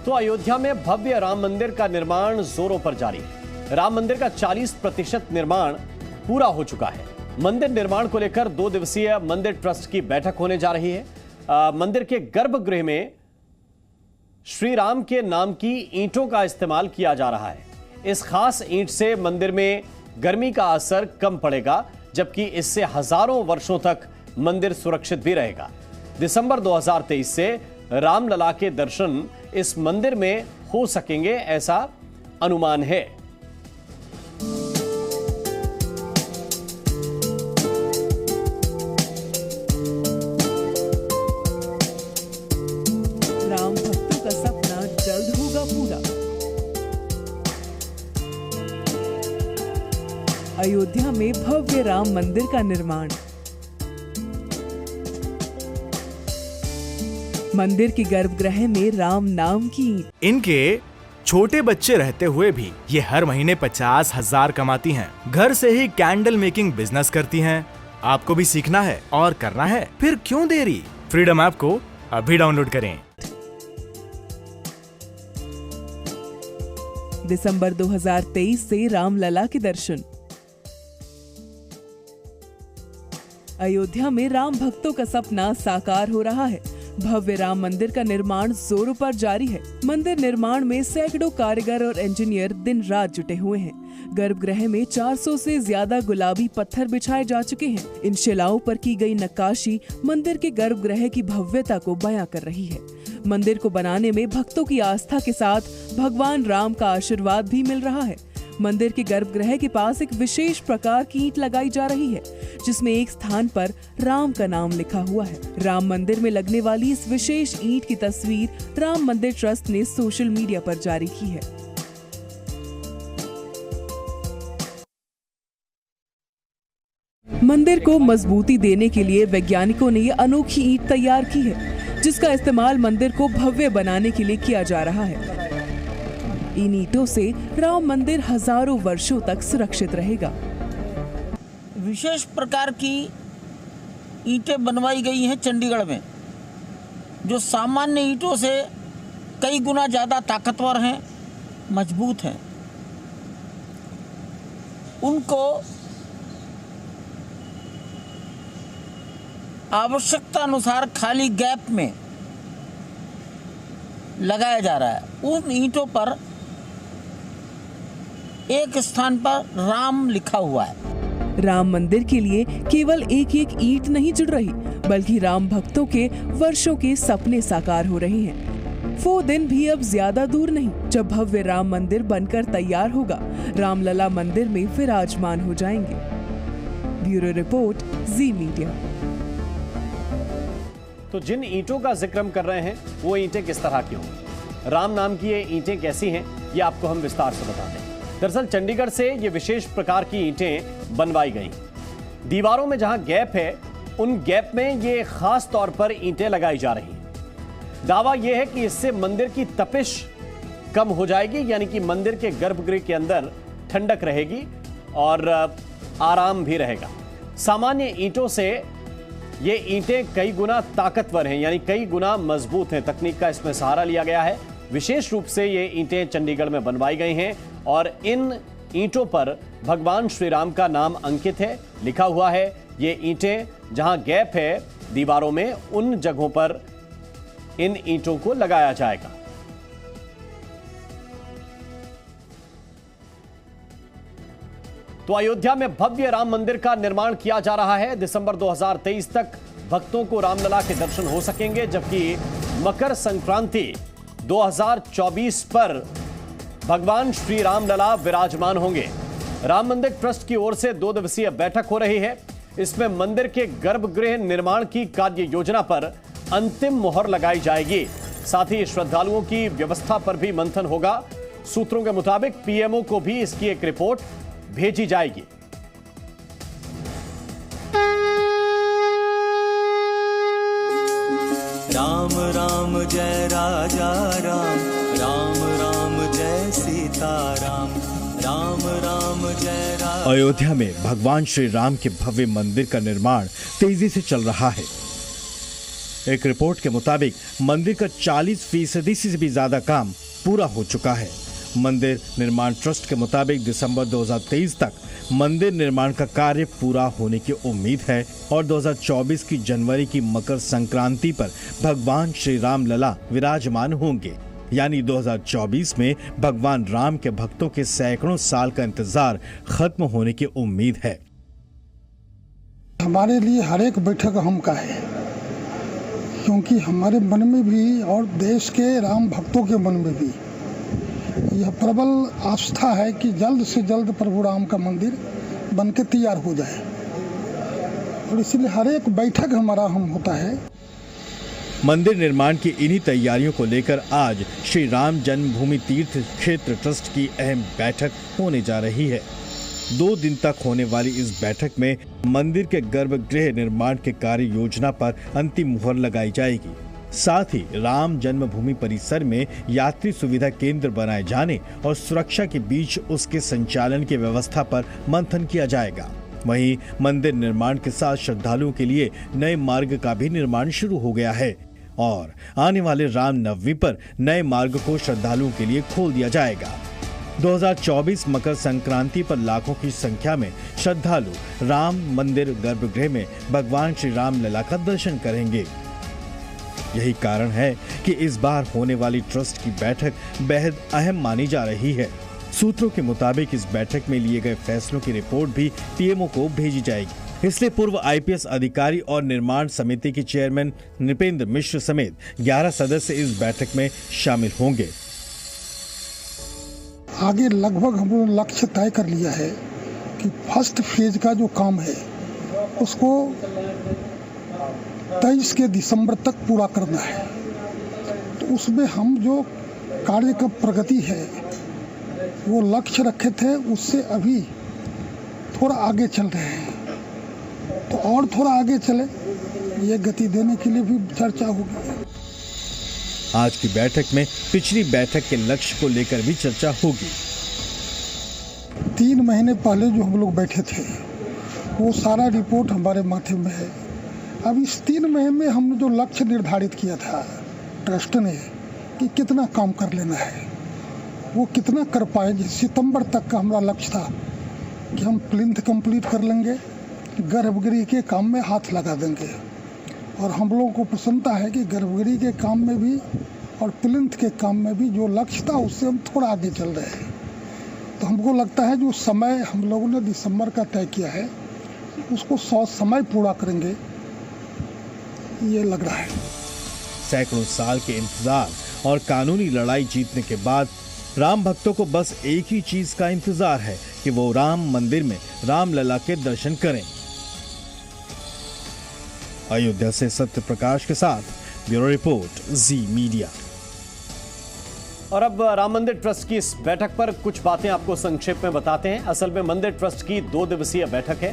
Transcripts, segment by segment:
तो अयोध्या में भव्य राम मंदिर का निर्माण जोरों पर जारी है। राम मंदिर का 40% निर्माण पूरा हो चुका है। मंदिर निर्माण को लेकर 2 दिवसीय मंदिर ट्रस्ट की बैठक होने जा रही है। मंदिर के गर्भगृह में श्री राम के नाम की ईंटों का इस्तेमाल किया जा रहा है। इस खास ईंट से मंदिर में गर्मी का असर कम पड़ेगा, जबकि इससे हजारों वर्षों तक मंदिर सुरक्षित भी रहेगा। दिसंबर 2023 से रामलला के दर्शन इस मंदिर में हो सकेंगे, ऐसा अनुमान है। राम भक्तों का सपना जल्द होगा पूरा। अयोध्या में भव्य राम मंदिर का निर्माण। मंदिर के गर्भगृह में राम नाम की ईंट। इनके छोटे बच्चे रहते हुए भी ये हर महीने 50,000 कमाती हैं। घर से ही कैंडल मेकिंग बिजनेस करती हैं। आपको भी सीखना है और करना है, फिर क्यों देरी? फ्रीडम ऐप को अभी डाउनलोड करें। दिसंबर 2023 से रामलला के दर्शन। अयोध्या में राम भक्तों का सपना साकार हो रहा है। भव्य राम मंदिर का निर्माण जोरों पर जारी है। मंदिर निर्माण में सैकड़ों कारीगर और इंजीनियर दिन रात जुटे हुए हैं। गर्भगृह में 400 से ज्यादा गुलाबी पत्थर बिछाए जा चुके हैं। इन शिलाओं पर की गई नक्काशी मंदिर के गर्भगृह की भव्यता को बयां कर रही है। मंदिर को बनाने में भक्तों की आस्था के साथ भगवान राम का आशीर्वाद भी मिल रहा है। मंदिर के गर्भगृह के पास एक विशेष प्रकार की ईंट लगाई जा रही है, जिसमें एक स्थान पर राम का नाम लिखा हुआ है। राम मंदिर में लगने वाली इस विशेष ईंट की तस्वीर राम मंदिर ट्रस्ट ने सोशल मीडिया पर जारी की है। मंदिर को मजबूती देने के लिए वैज्ञानिकों ने ये अनोखी ईंट तैयार की है, जिसका इस्तेमाल मंदिर को भव्य बनाने के लिए किया जा रहा है। इन ईंटों से राम मंदिर हजारों वर्षों तक सुरक्षित रहेगा। विशेष प्रकार की ईंटें बनवाई गई हैं चंडीगढ़ में, जो सामान्य ईंटों से कई गुना ज़्यादा ताकतवर हैं, मजबूत हैं। उनको आवश्यकता अनुसार खाली गैप में लगाया जा रहा है। उन ईंटों पर एक स्थान पर राम लिखा हुआ है। राम मंदिर के लिए केवल एक एक ईंट नहीं जुड़ रही, बल्कि राम भक्तों के वर्षों के सपने साकार हो रहे हैं। वो दिन भी अब ज्यादा दूर नहीं, जब भव्य राम मंदिर बनकर तैयार होगा। रामलला मंदिर में विराजमान हो जाएंगे। ब्यूरो रिपोर्ट, जी मीडिया। तो जिन ईंटों का जिक्र हम कर रहे हैं, वो ईंटें किस तरह की होंगी, राम नाम की ये ईंटें कैसी हैं, ये आपको हम विस्तार से बताते हैं। दरअसल चंडीगढ़ से ये विशेष प्रकार की ईंटें बनवाई गई। दीवारों में जहां गैप है, उन गैप में ये खास तौर पर ईंटें लगाई जा रही हैं। दावा यह है कि इससे मंदिर की तपिश कम हो जाएगी, यानी कि मंदिर के गर्भगृह के अंदर ठंडक रहेगी और आराम भी रहेगा। सामान्य ईंटों से ये ईंटें कई गुना ताकतवर हैं, यानी कई गुना मजबूत हैं। तकनीक का इसमें सहारा लिया गया है। विशेष रूप से ये ईंटें चंडीगढ़ में बनवाई गई हैं और इन ईंटों पर भगवान श्री राम का नाम अंकित है, लिखा हुआ है। ये ईंटें जहां गैप है दीवारों में, उन जगहों पर इन ईंटों को लगाया जाएगा। तो अयोध्या में भव्य राम मंदिर का निर्माण किया जा रहा है। दिसंबर 2023 तक भक्तों को रामलला के दर्शन हो सकेंगे, जबकि मकर संक्रांति 2024 पर भगवान श्री रामलला विराजमान होंगे। राम मंदिर ट्रस्ट की ओर से 2 दिवसीय बैठक हो रही है। इसमें मंदिर के गर्भगृह निर्माण की कार्य योजना पर अंतिम मुहर लगाई जाएगी। साथ ही श्रद्धालुओं की व्यवस्था पर भी मंथन होगा। सूत्रों के मुताबिक पीएमओ को भी इसकी एक रिपोर्ट भेजी जाएगी। राम राम जय राजा राम, राम राम जय सीताराम, राम राम जय राम। अयोध्या में भगवान श्री राम के भव्य मंदिर का निर्माण तेजी से चल रहा है। एक रिपोर्ट के मुताबिक मंदिर का 40% से भी ज्यादा काम पूरा हो चुका है। मंदिर निर्माण ट्रस्ट के मुताबिक दिसंबर 2023 तक मंदिर निर्माण का कार्य पूरा होने की उम्मीद है और 2024 की जनवरी की मकर संक्रांति पर भगवान श्री राम लला विराजमान होंगे। यानी 2024 में भगवान राम के भक्तों के सैकड़ों साल का इंतजार खत्म होने की उम्मीद है। हमारे लिए हर एक बैठक हम का है, क्योंकि हमारे मन में भी और देश के राम भक्तों के मन में भी यह प्रबल आस्था है कि जल्द से जल्द प्रभु राम का मंदिर बनके तैयार हो जाए, और इसलिए हर एक बैठक हमारा हम होता है। मंदिर निर्माण की इन्हीं तैयारियों को लेकर आज श्री राम जन्मभूमि तीर्थ क्षेत्र ट्रस्ट की अहम बैठक होने जा रही है। 2 दिन तक होने वाली इस बैठक में मंदिर के गर्भगृह निर्माण के कार्य योजना पर अंतिम मुहर लगाई जाएगी। साथ ही राम जन्मभूमि परिसर में यात्री सुविधा केंद्र बनाए जाने और सुरक्षा के बीच उसके संचालन की व्यवस्था पर मंथन किया जाएगा। वहीं मंदिर निर्माण के साथ श्रद्धालुओं के लिए नए मार्ग का भी निर्माण शुरू हो गया है और आने वाले राम नवमी पर नए मार्ग को श्रद्धालुओं के लिए खोल दिया जाएगा। 2024 मकर संक्रांति पर लाखों की संख्या में श्रद्धालु राम मंदिर गर्भगृह में भगवान श्री राम लला का दर्शन करेंगे। यही कारण है कि इस बार होने वाली ट्रस्ट की बैठक बेहद अहम मानी जा रही है। सूत्रों के मुताबिक इस बैठक में लिए गए फैसलों की रिपोर्ट भी पीएमओ को भेजी जाएगी। इसलिए पूर्व आईपीएस अधिकारी और निर्माण समिति के चेयरमैन नृपेंद्र मिश्र समेत 11 सदस्य इस बैठक में शामिल होंगे। आगे लगभग हम लोगों ने लक्ष्य तय कर लिया है कि फर्स्ट फेज का जो काम है उसको 23 के दिसंबर तक पूरा करना है। तो उसमें हम जो कार्य का प्रगति है वो लक्ष्य रखे थे, उससे अभी थोड़ा आगे चल रहे हैं। तो और थोड़ा आगे चले, ये गति देने के लिए भी चर्चा होगी। आज की बैठक में पिछली बैठक के लक्ष्य को लेकर भी चर्चा होगी। 3 महीने पहले जो हम लोग बैठे थे वो सारा रिपोर्ट हमारे माथे में है। अब इस 3 महीने में हमने जो लक्ष्य निर्धारित किया था ट्रस्ट ने कि कितना काम कर लेना है, वो कितना कर पाए। सितंबर तक का हमारा लक्ष्य था कि हम प्लिंथ कंप्लीट कर लेंगे, गर्भगृह के काम में हाथ लगा देंगे। और हम लोगों को प्रसन्नता है कि गर्भगृह के काम में भी और प्लिंथ के काम में भी जो लक्ष्य था उससे हम थोड़ा आगे चल रहे हैं। तो हमको लगता है जो समय हम लोगों ने दिसंबर का तय किया है उसको 100 समय पूरा करेंगे, ये लग रहा है। सैकड़ों साल के इंतजार और कानूनी लड़ाई जीतने के बाद राम भक्तों को बस एक ही चीज का इंतजार है कि वो राम मंदिर में राम लला के दर्शन करें। अयोध्या से सत्य प्रकाश के साथ ब्यूरो रिपोर्ट जी मीडिया। और अब राम मंदिर ट्रस्ट की इस बैठक पर कुछ बातें आपको संक्षेप में बताते हैं। असल में मंदिर ट्रस्ट की 2 दिवसीय बैठक है।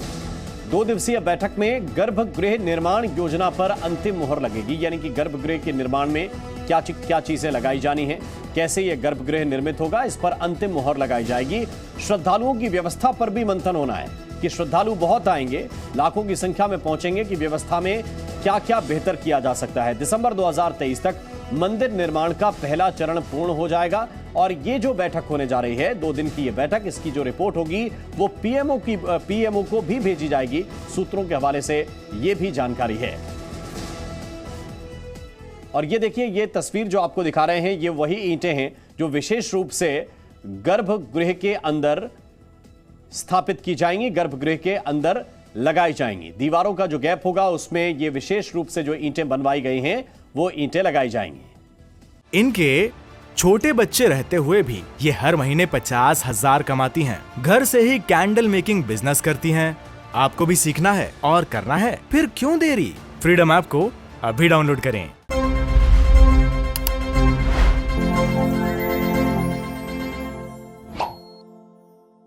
2 दिवसीय बैठक में गर्भगृह निर्माण योजना पर अंतिम मुहर लगेगी, यानी कि गर्भगृह के निर्माण में क्या चीजें लगाई जानी है, कैसे यह गर्भगृह निर्मित होगा, इस पर अंतिम मुहर लगाई जाएगी। श्रद्धालुओं की व्यवस्था पर भी मंथन होना है कि श्रद्धालु बहुत आएंगे, लाखों की संख्या में पहुंचेंगे, कि व्यवस्था में क्या क्या बेहतर किया जा सकता है। दिसंबर 2023 तक मंदिर निर्माण का पहला चरण पूर्ण हो जाएगा और ये जो बैठक होने जा रही है 2 दिन की ये बैठक, इसकी जो रिपोर्ट होगी वो पीएमओ को भी भेजी जाएगी। सूत्रों के हवाले से ये भी जानकारी है। और ये देखिए, ये तस्वीर जो आपको दिखा रहे हैं ये वही ईंटें हैं जो विशेष रूप से गर्भगृह के अंदर स्थापित की जाएंगी, गर्भगृह के अंदर लगाई जाएंगी। दीवारों का जो गैप होगा उसमें ये विशेष रूप से जो ईंटें बनवाई गई हैं वो ईंटें लगाई जाएंगी। इनके छोटे बच्चे रहते हुए भी ये हर महीने 50,000 कमाती हैं। घर से ही कैंडल मेकिंग बिजनेस करती हैं। आपको भी सीखना है और करना है, फिर क्यों देरी? फ्रीडम ऐप को अभी डाउनलोड करें।